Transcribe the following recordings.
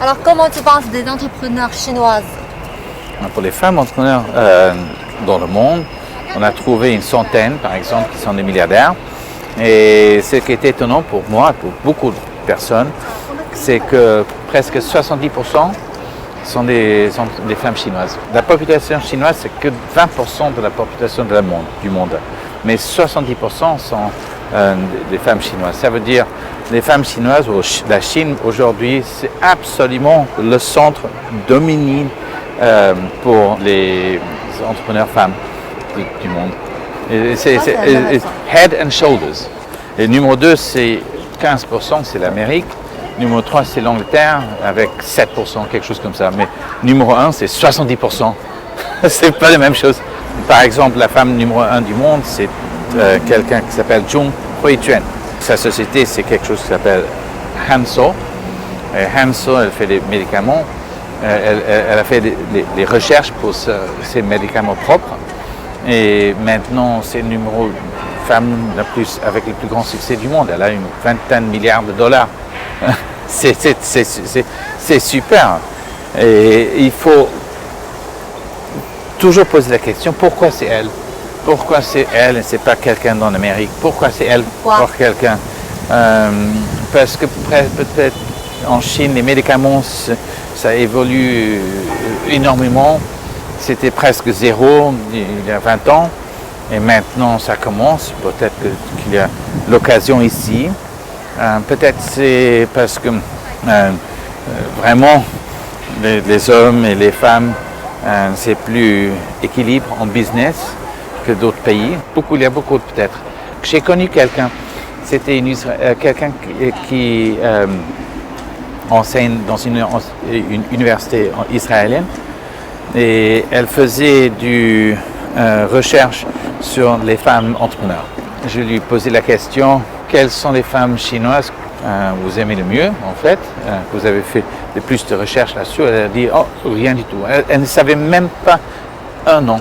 Alors, comment tu penses des entrepreneurs chinoises? Pour les femmes entrepreneurs dans le monde, on a trouvé une centaine, par exemple, qui sont des milliardaires. Et ce qui est étonnant pour moi, pour beaucoup de personnes, c'est que presque 70% sont des femmes chinoises. La population chinoise, c'est que 20% de la population du monde. Mais 70% sont des femmes chinoises. Ça veut dire les femmes chinoises, la Chine aujourd'hui, c'est absolument le centre dominant pour les entrepreneurs femmes du monde. C'est head and shoulders. Et numéro 2, c'est 15%, c'est l'Amérique. Numéro 3, c'est l'Angleterre avec 7%, quelque chose comme ça. Mais numéro 1, c'est 70%. C'est pas la même chose. Par exemple, la femme numéro 1 du monde, c'est quelqu'un qui s'appelle Zhong Huiquan. Sa société, c'est quelque chose qui s'appelle Hansoh. Et Hansoh, elle fait des médicaments. Elle a fait les recherches pour ses médicaments propres. Et maintenant, c'est le numéro femme avec le plus grand succès du monde. Elle a une vingtaine de milliards de dollars. C'est super. Et il faut toujours poser la question, pourquoi c'est elle? Pourquoi c'est elle et c'est pas quelqu'un dans l'Amérique? Pourquoi c'est elle pour quelqu'un? Parce que peut-être en Chine, les médicaments, ça évolue énormément. C'était presque zéro il y a 20 ans et maintenant ça commence. Peut-être qu'il y a l'occasion ici. Peut-être c'est parce que vraiment les hommes et les femmes, c'est plus équilibre en business que d'autres pays. Il y a beaucoup peut-être. J'ai connu quelqu'un, c'était quelqu'un qui enseigne dans une université israélienne. Et elle faisait du recherche sur les femmes entrepreneurs. Je lui posais la question, quelles sont les femmes chinoises vous aimez le mieux en fait, vous avez fait le plus de recherches là-dessus? Elle a dit, oh, rien du tout. Elle ne savait même pas un nom.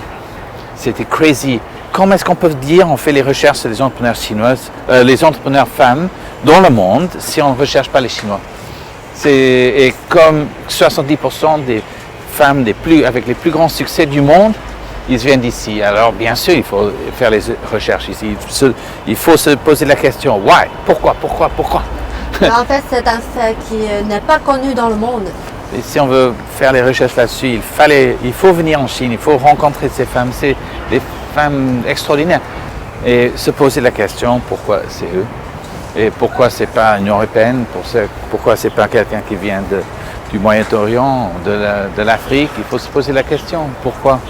C'était crazy. Comment est-ce qu'on peut dire on fait les recherches sur les entrepreneurs chinoises, les entrepreneurs femmes dans le monde si on ne recherche pas les Chinois? Et comme 70% des femmes avec les plus grands succès du monde, ils viennent d'ici. Alors bien sûr, il faut faire les recherches ici. Il faut se poser la question, why? Pourquoi? En fait, c'est un fait qui n'est pas connu dans le monde. Et si on veut faire les recherches là-dessus, il faut venir en Chine, il faut rencontrer ces femmes. C'est des femmes extraordinaires. Et se poser la question, pourquoi c'est eux? Et pourquoi c'est pas l'Union européenne? Pourquoi c'est pas quelqu'un qui vient du Moyen-Orient, de l'Afrique? Il faut se poser la question, pourquoi?